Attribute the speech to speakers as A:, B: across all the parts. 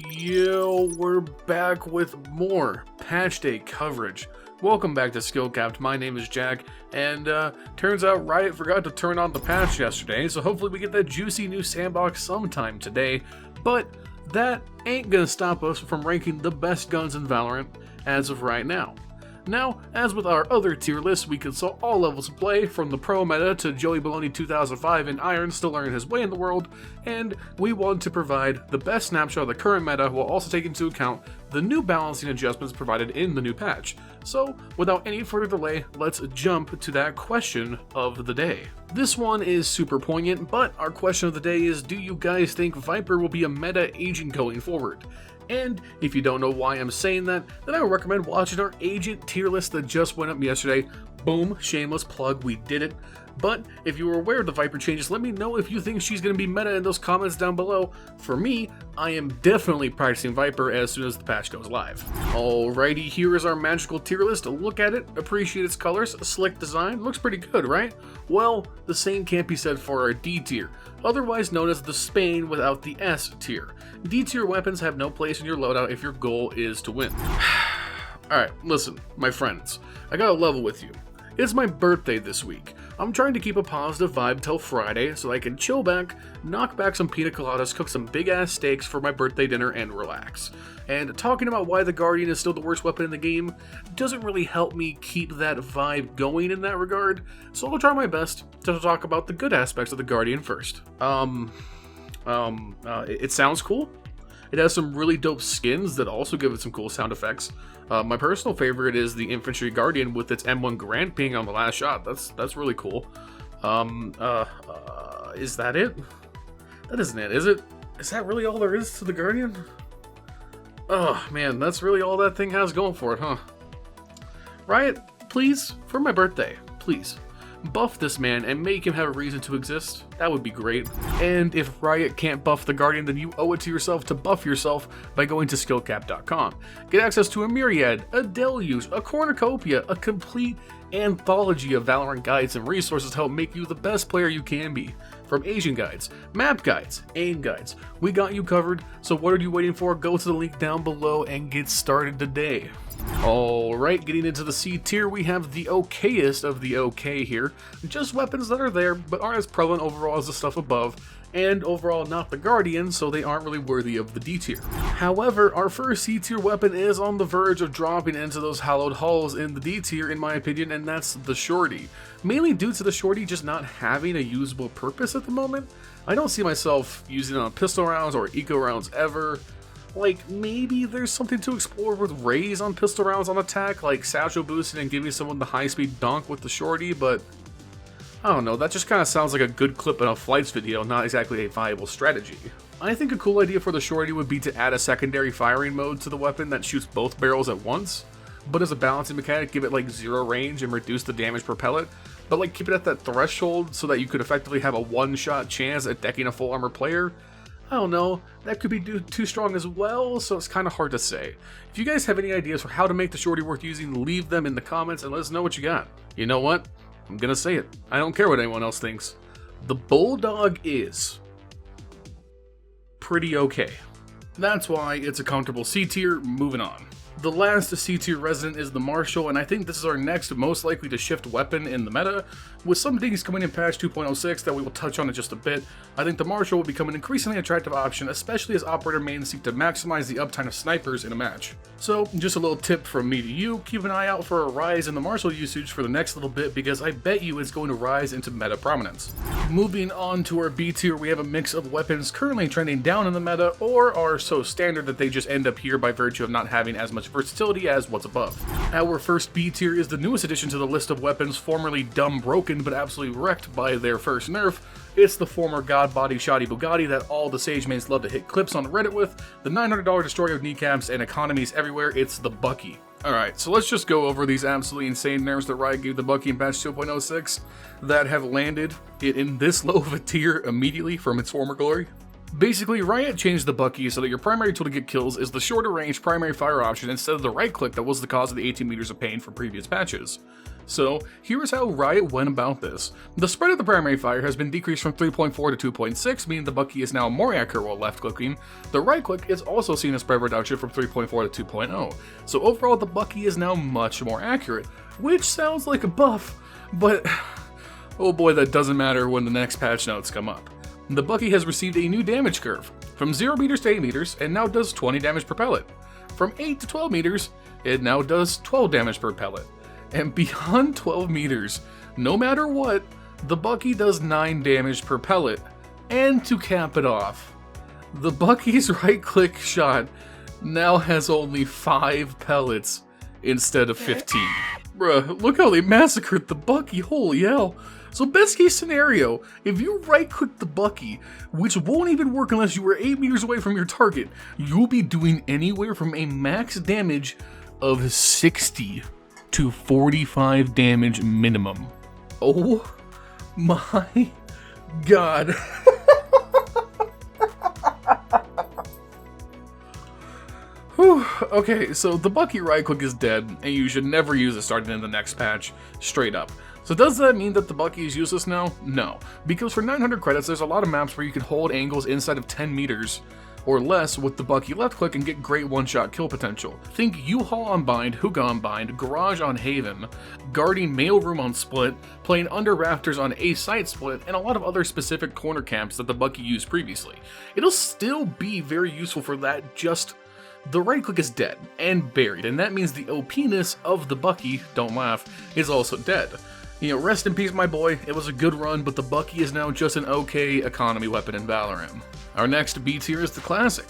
A: Yo, we're back with more patch day coverage. Welcome back to SkillCapped. My name is Jack, and turns out Riot forgot to turn on the patch yesterday, so hopefully we get that juicy new sandbox sometime today. But that ain't gonna stop us from ranking the best guns in Valorant as of right now. Now, as with our other tier lists, we consult all levels of play, from the pro meta to Joey Baloney 2005 in Iron still learning his way in the world, and we want to provide the best snapshot of the current meta while also taking into account the new balancing adjustments provided in the new patch. So, without any further delay, let's jump to that question of the day. This one is super poignant, but our question of the day is, do you guys think Viper will be a meta agent going forward? And if you don't know why I'm saying that, then I would recommend watching our agent tier list that just went up yesterday. Boom, shameless plug, we did it. But if you were aware of the Viper changes, let me know if you think she's going to be meta in those comments down below. For me, I am definitely practicing Viper as soon as the patch goes live. Alrighty, here is our magical tier list. Look at it, appreciate its colors, slick design, looks pretty good, right? Well, the same can't be said for our D tier, otherwise known as the Spain without the S tier. D tier weapons have no place in your loadout if your goal is to win. Alright, listen, my friends, I gotta level with you. It's my birthday this week. I'm trying to keep a positive vibe till Friday so I can chill back, knock back some pina coladas, cook some big ass steaks for my birthday dinner, and relax. And talking about why the Guardian is still the worst weapon in the game doesn't really help me keep that vibe going in that regard, so I'll try my best to talk about the good aspects of the Guardian first. It sounds cool. It has some really dope skins that also give it some cool sound effects. My personal favorite is the Infantry Guardian with its M1 Grand ping on the last shot. That's really cool. Is that it? That isn't it, is it? Is that really all there is to the Guardian? Oh man, that's really all that thing has going for it, huh? Riot, please, for my birthday, please, buff this man and make him have a reason to exist. That would be great. And if Riot can't buff the Guardian, then you owe it to yourself to buff yourself by going to skillcapped.com. Get access to a myriad, a deluge, a cornucopia, a complete anthology of Valorant guides and resources to help make you the best player you can be. From Asian guides, map guides, aim guides, we got you covered, so what are you waiting for? Go to the link down below and get started today. Alright, getting into the C tier, we have the okayest of the okay here. Just weapons that are there, but aren't as prevalent overall as the stuff above, and overall not the Guardian, so they aren't really worthy of the D tier. However, our first C tier weapon is on the verge of dropping into those hallowed halls in the D tier in my opinion, and that's the Shorty. Mainly due to the Shorty just not having a usable purpose at the moment. I don't see myself using it on pistol rounds or eco rounds ever. Like, maybe there's something to explore with raise on pistol rounds on attack, like satchel boosting and giving someone the high-speed dunk with the Shorty, but I don't know, that just kind of sounds like a good clip in a flights video, not exactly a viable strategy. I think a cool idea for the Shorty would be to add a secondary firing mode to the weapon that shoots both barrels at once, but as a balancing mechanic, give it like 0 range and reduce the damage per pellet, but like keep it at that threshold so that you could effectively have a one-shot chance at decking a full armor player. I don't know, that could be too strong as well, so it's kind of hard to say. If you guys have any ideas for how to make the Shorty worth using, leave them in the comments and let us know what you got. You know what? I'm gonna say it. I don't care what anyone else thinks. The Bulldog is pretty okay. That's why it's a comfortable C tier. Moving on. The last C tier resident is the Marshal, and I think this is our next most likely to shift weapon in the meta. With some things coming in patch 2.06 that we will touch on in just a bit, I think the Marshal will become an increasingly attractive option, especially as operator mains seek to maximize the uptime of snipers in a match. So, just a little tip from me to you, keep an eye out for a rise in the Marshal usage for the next little bit, because I bet you it's going to rise into meta prominence. Moving on to our B tier, we have a mix of weapons currently trending down in the meta, or are so standard that they just end up here by virtue of not having as much versatility as what's above. Our first B tier is the newest addition to the list of weapons formerly dumb broken but absolutely wrecked by their first nerf. It's the former god body shoddy Bugatti that all the Sage mains love to hit clips on Reddit with, the $900 destroyer of kneecaps and economies everywhere. It's the Bucky. Alright, so let's just go over these absolutely insane nerfs that Riot gave the Bucky in patch 2.06 that have landed it in this low of a tier immediately from its former glory. Basically, Riot changed the Bucky so that your primary tool to get kills is the shorter range primary fire option instead of the right click that was the cause of the 18 meters of pain from previous patches. So here's how Riot went about this. The spread of the primary fire has been decreased from 3.4 to 2.6, meaning the Bucky is now more accurate while left clicking. The right click is also seen a spread reduction from 3.4 to 2.0. So overall the Bucky is now much more accurate, which sounds like a buff, but oh boy, that doesn't matter when the next patch notes come up. The Bucky has received a new damage curve, from 0 meters to 8 meters, and now does 20 damage per pellet. From 8 to 12 meters, it now does 12 damage per pellet. And beyond 12 meters, no matter what, the Bucky does 9 damage per pellet. And to cap it off, the Bucky's right-click shot now has only 5 pellets instead of 15. Bruh, look how they massacred the Bucky, holy hell. So best case scenario, if you right click the Bucky, which won't even work unless you were 8 meters away from your target, you'll be doing anywhere from a max damage of 60 to 45 damage minimum. Oh my god. Whew. Okay, so the Bucky right click is dead, and you should never use it starting in the next patch, straight up. So does that mean that the Bucky is useless now? No, because for 900 credits there's a lot of maps where you can hold angles inside of 10 meters or less with the Bucky left click and get great one-shot kill potential. Think U-Haul on Bind, Hookah on Bind, Garage on Haven, guarding Mailroom on Split, playing under Rafters on A Site Split, and a lot of other specific corner camps that the Bucky used previously. It'll still be very useful for that, just the right click is dead and buried, and that means the OP-ness of the Bucky, don't laugh, is also dead. You know, rest in peace my boy, it was a good run, but the Bucky is now just an okay economy weapon in Valorant. Our next B tier is the Classic.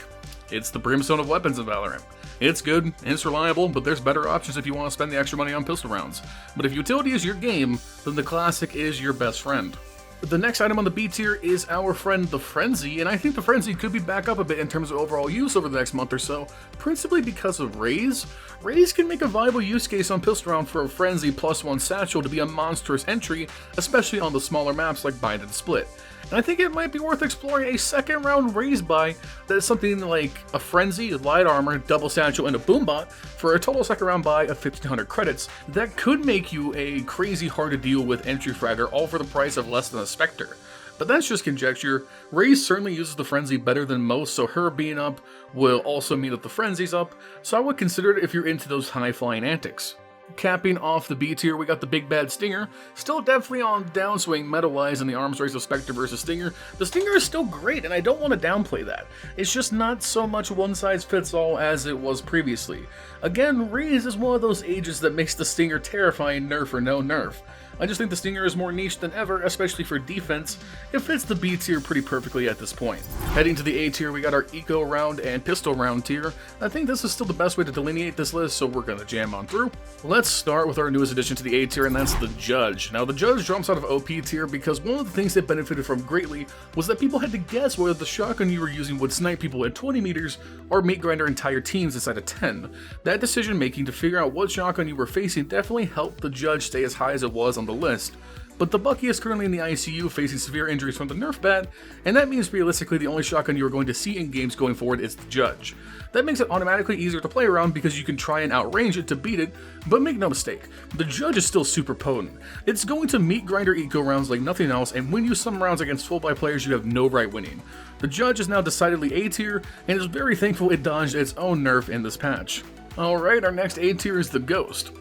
A: It's the brimstone of weapons in Valorant. It's good, it's reliable, but there's better options if you want to spend the extra money on pistol rounds. But if utility is your game, then the Classic is your best friend. The next item on the B tier is our friend the Frenzy, and I think the Frenzy could be back up a bit in terms of overall use over the next month or so, principally because of Raze. Raze can make a viable use case on pistol round for a Frenzy +1 satchel to be a monstrous entry, especially on the smaller maps like Bind and Split. And I think it might be worth exploring a second round Raze buy that is something like a Frenzy, light armor, double satchel, and a boombot for a total second round buy of 1500 credits that could make you a crazy hard to deal with entry fragger all for the price of less than a Spectre. But that's just conjecture. Raze certainly uses the Frenzy better than most, so her being up will also mean that the Frenzy's up, so I would consider it if you're into those high flying antics. Capping off the B tier, we got the Big Bad Stinger. Still definitely on downswing meta-wise in the arms race of Spectre versus Stinger. The Stinger is still great, and I don't want to downplay that. It's just not so much one-size-fits-all as it was previously. Again, Raze is one of those ages that makes the Stinger terrifying nerf or no nerf. I just think the Stinger is more niche than ever, especially for defense. It fits the B tier pretty perfectly at this point. Heading to the A tier, we got our Eco Round and Pistol Round tier. I think this is still the best way to delineate this list, so we're gonna jam on through. Let's start with our newest addition to the A tier, and that's the Judge. Now, the Judge jumps out of OP tier because one of the things it benefited from greatly was that people had to guess whether the shotgun you were using would snipe people at 20 meters or meat grinder entire teams inside of 10. That decision making to figure out what shotgun you were facing definitely helped the Judge stay as high as it was on the list. But the Bucky is currently in the ICU facing severe injuries from the Nerf bat, and that means realistically the only shotgun you are going to see in games going forward is the Judge. That makes it automatically easier to play around because you can try and outrange it to beat it, but make no mistake, the Judge is still super potent. It's going to meat grinder eco rounds like nothing else and win you some rounds against full buy players you have no right winning. The Judge is now decidedly A tier, and is very thankful it dodged its own nerf in this patch. Alright, our next A tier is the Ghost.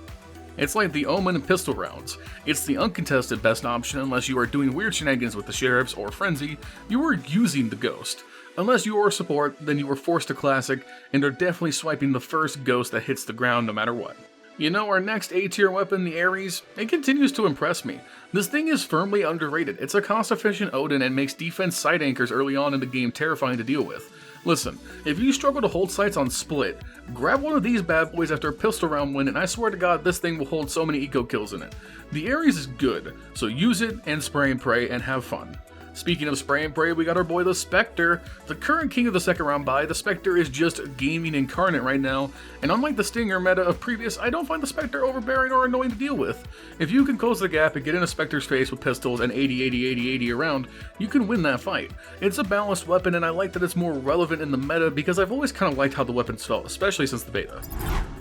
A: It's like the Omen and pistol rounds. It's the uncontested best option unless you are doing weird shenanigans with the Sheriffs or Frenzy, you are using the Ghost. Unless you are a support, then you are forced to Classic and are definitely swiping the first Ghost that hits the ground no matter what. You know, our next A tier weapon, the Ares, it continues to impress me. This thing is firmly underrated. It's a cost-efficient Odin and makes defense side anchors early on in the game terrifying to deal with. Listen, if you struggle to hold sights on Split, grab one of these bad boys after a pistol round win and I swear to god this thing will hold so many eco kills in it. The Ares is good, so use it and spray and pray and have fun. Speaking of spray and pray, we got our boy the Spectre. The current king of the second round buy, the Spectre is just gaming incarnate right now, and unlike the Stinger meta of previous, I don't find the Spectre overbearing or annoying to deal with. If you can close the gap and get in a Spectre's face with pistols and 80 around, you can win that fight. It's a balanced weapon and I like that it's more relevant in the meta because I've always kind of liked how the weapons felt, especially since the beta.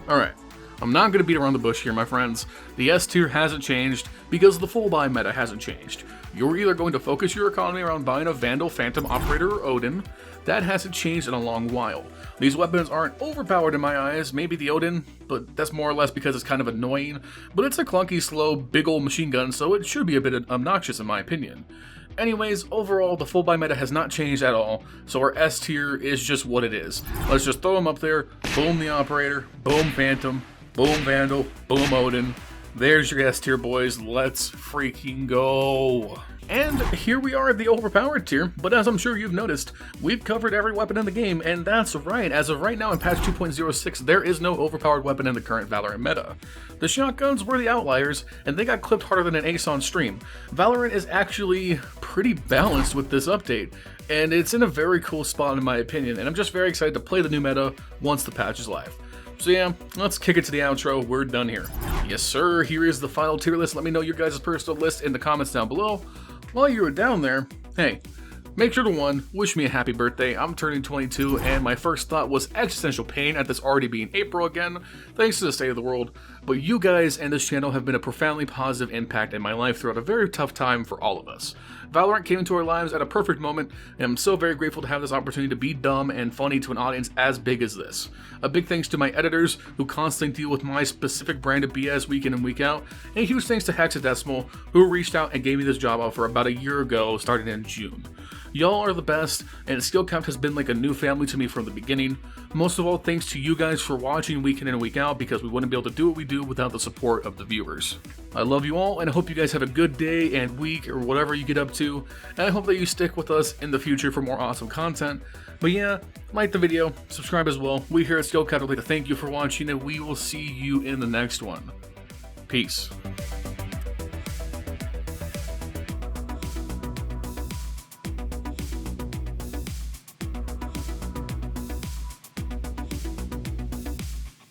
A: Alright. I'm not going to beat around the bush here, my friends. The S tier hasn't changed because the full buy meta hasn't changed. You're either going to focus your economy around buying a Vandal, Phantom, Operator, or Odin. That hasn't changed in a long while. These weapons aren't overpowered in my eyes, maybe the Odin, but that's more or less because it's kind of annoying. But it's a clunky, slow, big old machine gun, so it should be a bit obnoxious in my opinion. Anyways, overall, the full buy meta has not changed at all, so our S tier is just what it is. Let's just throw them up there, boom the Operator, boom Phantom, boom Vandal, boom Odin. There's your S tier, boys. Let's freaking go. And here we are at the overpowered tier, but as I'm sure you've noticed, we've covered every weapon in the game, and that's right. As of right now in patch 2.06, there is no overpowered weapon in the current Valorant meta. The shotguns were the outliers, and they got clipped harder than an ace on stream. Valorant is actually pretty balanced with this update, and it's in a very cool spot in my opinion, and I'm just very excited to play the new meta once the patch is live. So yeah, let's kick it to the outro. We're done here. Yes sir, here is the final tier list. Let me know your guys' personal list in the comments down below. While you were down there, hey, make sure to wish me a happy birthday. I'm turning 22, and my first thought was existential pain at this already being April again, thanks to the state of the world. But you guys and this channel have been a profoundly positive impact in my life throughout a very tough time for all of us. Valorant came into our lives at a perfect moment, and I'm so very grateful to have this opportunity to be dumb and funny to an audience as big as this. A big thanks to my editors, who constantly deal with my specific brand of BS week in and week out, and a huge thanks to Hexadecimal, who reached out and gave me this job offer about a year ago, starting in June. Y'all are the best, and SkillCapped has been like a new family to me from the beginning. Most of all, thanks to you guys for watching week in and week out, because we wouldn't be able to do what we do without the support of the viewers. I love you all, and I hope you guys have a good day and week, or whatever you get up to, and I hope that you stick with us in the future for more awesome content. But yeah, like the video, subscribe as well. We here at SkillCapped would like to thank you for watching, and we will see you in the next one. Peace.